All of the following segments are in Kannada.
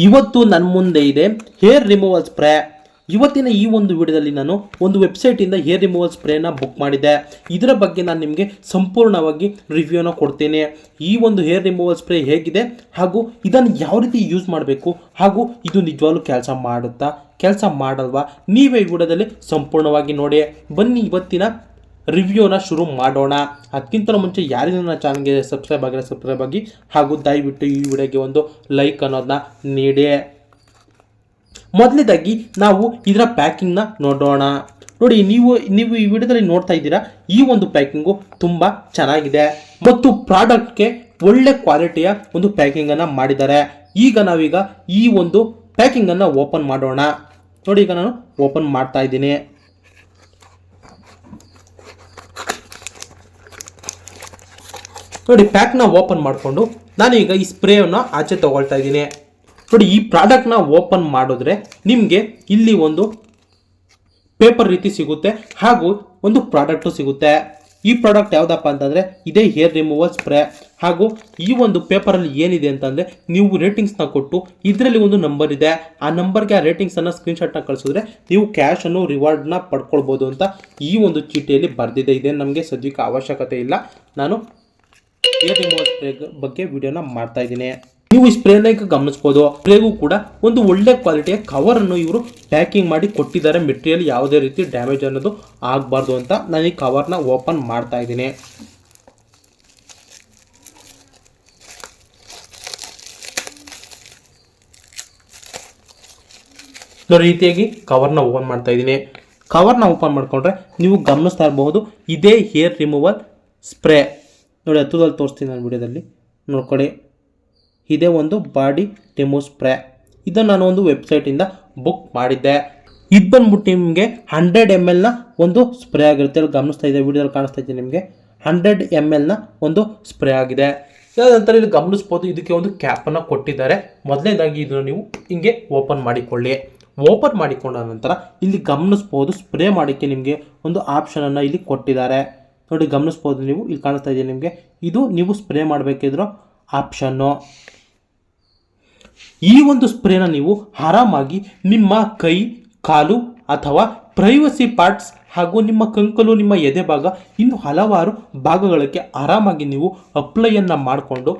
ಇವತ್ತು ನನ್ನ ಮುಂದೆ ಇದೆ ಹೇರ್ ರಿಮೂವಲ್ ಸ್ಪ್ರೇ. ಇವತ್ತಿನ ಈ ಒಂದು ವಿಡಿಯೋದಲ್ಲಿ ನಾನು ಒಂದು ವೆಬ್ಸೈಟಿಂದ ಹೇರ್ ರಿಮೂವಲ್ ಸ್ಪ್ರೇನ ಬುಕ್ ಮಾಡಿದ್ದೆ. ಇದರ ಬಗ್ಗೆ ನಾನು ನಿಮಗೆ ಸಂಪೂರ್ಣವಾಗಿ ರಿವ್ಯೂನ ಕೊಡ್ತೇನೆ. ಈ ಒಂದು ಹೇರ್ ರಿಮೂವಲ್ ಸ್ಪ್ರೇ ಹೇಗಿದೆ ಹಾಗೂ ಇದನ್ನು ಯಾವ ರೀತಿ ಯೂಸ್ ಮಾಡಬೇಕು ಹಾಗೂ ಇದು ನಿಜವಾಗ್ಲೂ ಕೆಲಸ ಮಾಡುತ್ತಾ ಕೆಲಸ ಮಾಡಲ್ವಾ, ನೀವೇ ಈ ವಿಡಿಯೋದಲ್ಲಿ ಸಂಪೂರ್ಣವಾಗಿ ನೋಡಿ. ಬನ್ನಿ ಇವತ್ತಿನ ರಿವ್ಯೂನ ಶುರು ಮಾಡೋಣ. ಅದಕ್ಕಿಂತ ಮುಂಚೆ ಯಾರಿಗೂ ನನ್ನ ಚಾನಲ್ಗೆ ಸಬ್ಸ್ಕ್ರೈಬ್ ಆಗಿ ಹಾಗೂ ದಯವಿಟ್ಟು ಈ ವಿಡಿಯೋಗೆ ಒಂದು ಲೈಕ್ ಅನ್ನೋದನ್ನ ನೀಡಿ. ಮೊದಲನೇದಾಗಿ ನಾವು ಇದರ ಪ್ಯಾಕಿಂಗ್ನ ನೋಡೋಣ. ನೋಡಿ, ನೀವು ಈ ವಿಡಿಯೋದಲ್ಲಿ ನೋಡ್ತಾ ಇದ್ದೀರಾ, ಈ ಒಂದು ಪ್ಯಾಕಿಂಗು ತುಂಬ ಚೆನ್ನಾಗಿದೆ ಮತ್ತು ಪ್ರಾಡಕ್ಟ್ಗೆ ಒಳ್ಳೆ ಕ್ವಾಲಿಟಿಯ ಒಂದು ಪ್ಯಾಕಿಂಗನ್ನು ಮಾಡಿದ್ದಾರೆ. ಈಗ ನಾವೀಗ ಈ ಒಂದು ಪ್ಯಾಕಿಂಗನ್ನು ಓಪನ್ ಮಾಡೋಣ. ನೋಡಿ, ಈಗ ನಾನು ಓಪನ್ ಮಾಡ್ತಾ ಇದ್ದೀನಿ. ನೋಡಿ, ಪ್ಯಾಕ್ನ ಓಪನ್ ಮಾಡಿಕೊಂಡು ನಾನೀಗ ಈ ಸ್ಪ್ರೇಯನ್ನು ಆಚೆ ತಗೊಳ್ತಾ ಇದ್ದೀನಿ. ನೋಡಿ, ಈ ಪ್ರಾಡಕ್ಟ್ನ ಓಪನ್ ಮಾಡಿದ್ರೆ ನಿಮಗೆ ಇಲ್ಲಿ ಒಂದು ಪೇಪರ್ ರೀತಿ ಸಿಗುತ್ತೆ ಹಾಗೂ ಒಂದು ಪ್ರಾಡಕ್ಟು ಸಿಗುತ್ತೆ. ಈ ಪ್ರಾಡಕ್ಟ್ ಯಾವುದಪ್ಪ ಅಂತಂದರೆ ಇದೇ ಹೇರ್ ರಿಮೂವಲ್ ಸ್ಪ್ರೇ. ಹಾಗೂ ಈ ಒಂದು ಪೇಪರಲ್ಲಿ ಏನಿದೆ ಅಂತಂದರೆ ನೀವು ರೇಟಿಂಗ್ಸ್ನ ಕೊಟ್ಟು ಇದರಲ್ಲಿ ಒಂದು ನಂಬರ್ ಇದೆ, ಆ ನಂಬರ್ಗೆ ಆ ರೇಟಿಂಗ್ಸನ್ನು ಸ್ಕ್ರೀನ್ಶಾಟ್ನ ಕಳಿಸಿದ್ರೆ ನೀವು ಕ್ಯಾಶನ್ನು ರಿವಾರ್ಡ್ನ ಪಡ್ಕೊಳ್ಬೋದು ಅಂತ ಈ ಒಂದು ಚೀಟಿಯಲ್ಲಿ ಬರೆದಿದೆ. ಇದೇನು ನಮಗೆ ಸದ್ಯಕ್ಕೆ ಅವಶ್ಯಕತೆ ಇಲ್ಲ. ನಾನು ಹೇರ್ ರಿಮೂವಲ್ ಸ್ಪ್ರೇ ಬಗ್ಗೆ ವಿಡಿಯೋನ ಮಾಡ್ತಾ ಇದ್ದೀನಿ. ನೀವು ಈ ಸ್ಪ್ರೇನ ಈಗ ಗಮನಿಸ್ಬೋದು. ಸ್ಪ್ರೇಗೂ ಕೂಡ ಒಂದು ಒಳ್ಳೆ ಕ್ವಾಲಿಟಿಯ ಕವರನ್ನು ಇವರು ಪ್ಯಾಕಿಂಗ್ ಮಾಡಿ ಕೊಟ್ಟಿದ್ದಾರೆ. ಮೆಟೀರಿಯಲ್ ಯಾವುದೇ ರೀತಿ ಡ್ಯಾಮೇಜ್ ಅನ್ನೋದು ಆಗಬಾರ್ದು ಅಂತ ನಾನು ಈ ಕವರ್ನ ಓಪನ್ ಮಾಡ್ತಾ ಇದ್ದೀನಿ. ಈ ರೀತಿಯಾಗಿ ಕವರ್ನ ಓಪನ್ ಮಾಡ್ತಾ ಇದ್ದೀನಿ. ಕವರ್ನ ಓಪನ್ ಮಾಡ್ಕೊಂಡ್ರೆ ನೀವು ಗಮನಿಸ್ತಾ ಇರಬಹುದು, ಇದೇ ಹೇರ್ ರಿಮೂವಲ್ ಸ್ಪ್ರೇ. ನೋಡಿ, ಹತ್ತದಲ್ಲಿ ತೋರಿಸ್ತೀನಿ ನಾನು ವಿಡಿಯೋದಲ್ಲಿ ನೋಡ್ಕೊಳ್ಳಿ. ಇದೇ ಒಂದು ಬಾಡಿ ರಿಮೂವ್ ಸ್ಪ್ರೇ. ಇದನ್ನು ನಾನು ಒಂದು ವೆಬ್ಸೈಟಿಂದ ಬುಕ್ ಮಾಡಿದ್ದೆ. ಇದು ಬಂದ್ಬಿಟ್ಟು ನಿಮಗೆ 100 ml ಒಂದು ಸ್ಪ್ರೇ ಆಗಿರುತ್ತೆ. ಗಮನಿಸ್ತಾ ಇದೆ, ವಿಡಿಯೋದಲ್ಲಿ ಕಾಣಿಸ್ತಾ ಇದೆ ನಿಮಗೆ 100 ml ಒಂದು ಸ್ಪ್ರೇ ಆಗಿದೆ. ನಂತರ ಇಲ್ಲಿ ಗಮನಿಸ್ಬೋದು, ಇದಕ್ಕೆ ಒಂದು ಕ್ಯಾಪನ್ನು ಕೊಟ್ಟಿದ್ದಾರೆ. ಮೊದಲನೇದಾಗಿ ಇದನ್ನು ನೀವು ಹಿಂಗೆ ಓಪನ್ ಮಾಡಿಕೊಳ್ಳಿ. ಓಪನ್ ಮಾಡಿಕೊಂಡ ನಂತರ ಇಲ್ಲಿ ಗಮನಿಸ್ಬೋದು, ಸ್ಪ್ರೇ ಮಾಡೋಕ್ಕೆ ನಿಮಗೆ ಒಂದು ಆಪ್ಷನನ್ನು ಇಲ್ಲಿ ಕೊಟ್ಟಿದ್ದಾರೆ. ನೋಡಿ, ಗಮನಿಸ್ಬೋದು ನೀವು, ಇಲ್ಲಿ ಕಾಣಿಸ್ತಾ ಇದೆ ನಿಮಗೆ. ಇದು ನೀವು ಸ್ಪ್ರೇ ಮಾಡಬೇಕಿದ್ರು ಆಪ್ಷನ್ನು. ಈ ಒಂದು ಸ್ಪ್ರೇನ ನೀವು ಆರಾಮಾಗಿ ನಿಮ್ಮ ಕೈ, ಕಾಲು ಅಥವಾ ಪ್ರೈವಸಿ ಪಾರ್ಟ್ಸ್ ಹಾಗೂ ನಿಮ್ಮ ಕಂಕಲು, ನಿಮ್ಮ ಎದೆ ಭಾಗ, ಇನ್ನು ಹಲವಾರು ಭಾಗಗಳಿಗೆ ಆರಾಮಾಗಿ ನೀವು ಅಪ್ಲೈಯನ್ನು ಮಾಡಿಕೊಂಡು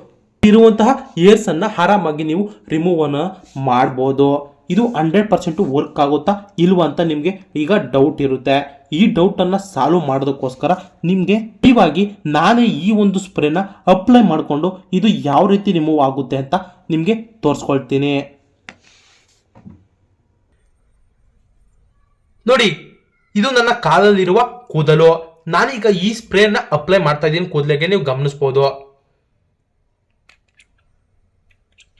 ಇರುವಂತಹ ಏರ್ಸನ್ನು ಆರಾಮಾಗಿ ನೀವು ರಿಮೂವನ್ನು ಮಾಡ್ಬೋದು. ಇದು 100% ವರ್ಕ್ ಆಗುತ್ತಾ ಇಲ್ವಾ ಅಂತ ನಿಮಗೆ ಈಗ ಡೌಟ್ ಇರುತ್ತೆ. ಈ ಡೌಟನ್ನು ಸಾಲ್ವ್ ಮಾಡೋದಕ್ಕೋಸ್ಕರ ನಿಮಗೆ ಇವಾಗಿ ನಾನೇ ಈ ಒಂದು ಸ್ಪ್ರೇನ ಅಪ್ಲೈ ಮಾಡಿಕೊಂಡು ಇದು ಯಾವ ರೀತಿ ರಿಮೂವ್ ಆಗುತ್ತೆ ಅಂತ ನಿಮಗೆ ತೋರಿಸ್ಕೊಳ್ತೀನಿ. ನೋಡಿ, ಇದು ನನ್ನ ಕಾಲಲ್ಲಿರುವ ಕೂದಲು. ನಾನೀಗ ಈ ಸ್ಪ್ರೇನ ಅಪ್ಲೈ ಮಾಡ್ತಾ ಇದ್ದೀನಿ ಕೂದಲಿಗೆ, ನೀವು ಗಮನಿಸ್ಬೋದು.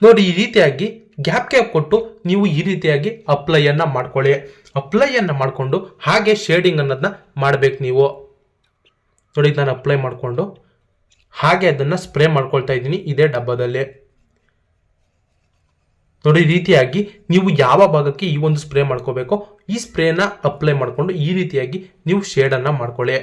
ನೋಡಿ, ಈ ರೀತಿಯಾಗಿ ಗ್ಯಾಪ್ ಕೊಟ್ಟು ನೀವು ಈ ರೀತಿಯಾಗಿ ಅಪ್ಲೈಯನ್ನು ಮಾಡ್ಕೊಳ್ಳಿ. ಅಪ್ಲೈಯನ್ನು ಮಾಡಿಕೊಂಡು ಹಾಗೆ ಶೇಡಿಂಗ್ ಅನ್ನೋದನ್ನ ಮಾಡಬೇಕು ನೀವು. ನೋಡಿ, ನಾನು ಅಪ್ಲೈ ಮಾಡಿಕೊಂಡು ಹಾಗೆ ಅದನ್ನು ಸ್ಪ್ರೇ ಮಾಡ್ಕೊಳ್ತಾ ಇದ್ದೀನಿ ಇದೇ ಡಬ್ಬದಲ್ಲಿ. ನೋಡಿ, ಈ ರೀತಿಯಾಗಿ ನೀವು ಯಾವ ಭಾಗಕ್ಕೆ ಈ ಒಂದು ಸ್ಪ್ರೇ ಮಾಡ್ಕೋಬೇಕೋ ಈ ಸ್ಪ್ರೇನ ಅಪ್ಲೈ ಮಾಡಿಕೊಂಡು ಈ ರೀತಿಯಾಗಿ ನೀವು ಶೇಡನ್ನು ಮಾಡ್ಕೊಳ್ಳಿ.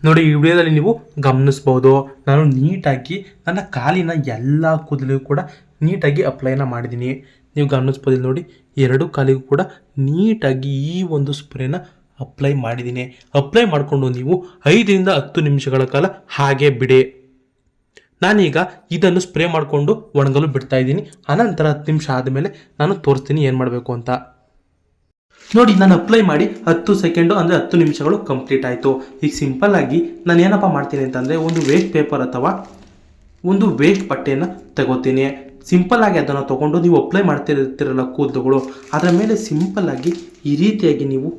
ನೋಡಿ, ಈ ವಿಡಿಯೋದಲ್ಲಿ ನೀವು ಗಮನಿಸ್ಬೋದು, ನಾನು ನೀಟಾಗಿ ನನ್ನ ಕಾಲಿನ ಎಲ್ಲ ಕೂದಲಿಗೂ ಕೂಡ ನೀಟಾಗಿ ಅಪ್ಲೈನ ಮಾಡಿದ್ದೀನಿ. ನೀವು ಗಮನಿಸ್ಬೋದು, ನೋಡಿ, 2 ಕಾಲಿಗೂ ಕೂಡ ನೀಟಾಗಿ ಈ ಒಂದು ಸ್ಪ್ರೇನ ಅಪ್ಲೈ ಮಾಡಿದ್ದೀನಿ. ಅಪ್ಲೈ ಮಾಡಿಕೊಂಡು ನೀವು 5 ರಿಂದ 10 ನಿಮಿಷಗಳ ಕಾಲ ಹಾಗೆ ಬಿಡಿ. ನಾನೀಗ ಇದನ್ನು ಸ್ಪ್ರೇ ಮಾಡಿಕೊಂಡು ಒಣಗಲು ಬಿಡ್ತಾ ಇದ್ದೀನಿ. ಅನಂತರ 10 ನಿಮಿಷ ಆದಮೇಲೆ ನಾನು ತೋರಿಸ್ತೀನಿ ಏನು ಮಾಡಬೇಕು ಅಂತ. ನೋಡಿ, ನಾನು ಅಪ್ಲೈ ಮಾಡಿ 10 ಸೆಕೆಂಡು ಅಂದರೆ 10 ನಿಮಿಷಗಳು ಕಂಪ್ಲೀಟ್ ಆಯಿತು. ಈಗ ಸಿಂಪಲ್ ಆಗಿ ನಾನು ಏನಪ್ಪ ಮಾಡ್ತೀನಿ ಅಂತಂದರೆ ಒಂದು ವೇಸ್ಟ್ ಪೇಪರ್ ಅಥವಾ ಒಂದು ವೇಸ್ಟ್ ಬಟ್ಟೆಯನ್ನು ತಗೋತೀನಿ. ಸಿಂಪಲ್ ಆಗಿ ಅದನ್ನು ತೊಗೊಂಡು ನೀವು ಅಪ್ಲೈ ಮಾಡ್ತಿರ್ತಿರಲ್ಲ ಕೂದಲುಗಳು, ಅದರ ಮೇಲೆ ಸಿಂಪಲ್ ಆಗಿ ಈ ರೀತಿಯಾಗಿ ನೀವು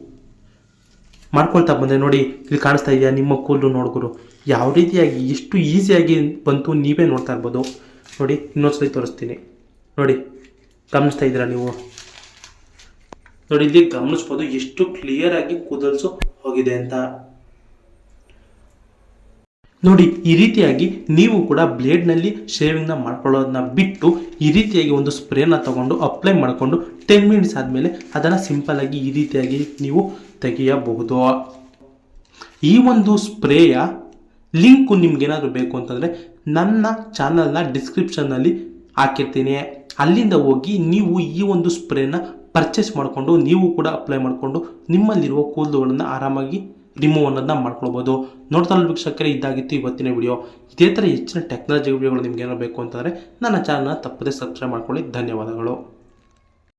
ಮಾಡ್ಕೊಳ್ತಾ ಬಂದರೆ ನೋಡಿ, ಇಲ್ಲಿ ಕಾಣಿಸ್ತಾ ಇದೆಯಾ ನಿಮ್ಮ ಕೂದಲು ನೋಡ್ಗುರು ಯಾವ ರೀತಿಯಾಗಿ ಎಷ್ಟು ಈಸಿಯಾಗಿ ಬಂತು, ನೀವೇ ನೋಡ್ತಾ ಇರ್ಬೋದು. ನೋಡಿ, ಇನ್ನೊಂದ್ಸಲಿ ತೋರಿಸ್ತೀನಿ. ನೋಡಿ, ಗಮನಿಸ್ತಾ ಇದ್ದೀರಾ ನೀವು? ನೋಡಿ, ಇಲ್ಲಿ ಗಮನಿಸ್ಬೋದು ಎಷ್ಟು ಕ್ಲಿಯರ್ ಆಗಿ ಕೂದಲ್ಸು ಹೋಗಿದೆ ಅಂತ. ನೋಡಿ, ಈ ರೀತಿಯಾಗಿ ನೀವು ಕೂಡ ಬ್ಲೇಡ್ನಲ್ಲಿ ಶೇವಿಂಗ್ನ ಮಾಡ್ಕೊಳ್ಳೋದನ್ನ ಬಿಟ್ಟು ಈ ರೀತಿಯಾಗಿ ಒಂದು ಸ್ಪ್ರೇನ ತಗೊಂಡು ಅಪ್ಲೈ ಮಾಡಿಕೊಂಡು 10 ಮಿನಿಟ್ಸ್ ಆದಮೇಲೆ ಅದನ್ನು ಸಿಂಪಲ್ ಆಗಿ ಈ ರೀತಿಯಾಗಿ ನೀವು ತೆಗೆಯಬಹುದು. ಈ ಒಂದು ಸ್ಪ್ರೇಯ ಲಿಂಕು ನಿಮ್ಗೇನಾದರೂ ಬೇಕು ಅಂತಂದರೆ ನನ್ನ ಚಾನಲ್ನ ಡಿಸ್ಕ್ರಿಪ್ಷನ್ನಲ್ಲಿ ಹಾಕಿರ್ತೀನಿ. ಅಲ್ಲಿಂದ ಹೋಗಿ ನೀವು ಈ ಒಂದು ಸ್ಪ್ರೇನ ಪರ್ಚೇಸ್ ಮಾಡಿಕೊಂಡು ನೀವು ಕೂಡ ಅಪ್ಲೈ ಮಾಡಿಕೊಂಡು ನಿಮ್ಮಲ್ಲಿರುವ ಕೂದಲುಗಳನ್ನು ಆರಾಮಾಗಿ ರಿಮೂವ್ ಅನ್ನೋದನ್ನ ಮಾಡ್ಕೊಳ್ಬೋದು. ನೋಡ್ತಾ ವೀಕ್ಷಕರೇ, ಇದಾಗಿತ್ತು ಇವತ್ತಿನ ವಿಡಿಯೋ. ಇದೇ ಥರ ಹೆಚ್ಚಿನ ಟೆಕ್ನಾಲಜಿ ವಿಡಿಯೋಗಳು ನಿಮ್ಗೆ ಏನೋ ಬೇಕು ಅಂತಂದರೆ ನನ್ನ ಚಾನಲ್ನ ತಪ್ಪದೇ ಸಬ್ಸ್ಕ್ರೈಬ್ ಮಾಡ್ಕೊಳ್ಳಿ. ಧನ್ಯವಾದಗಳು.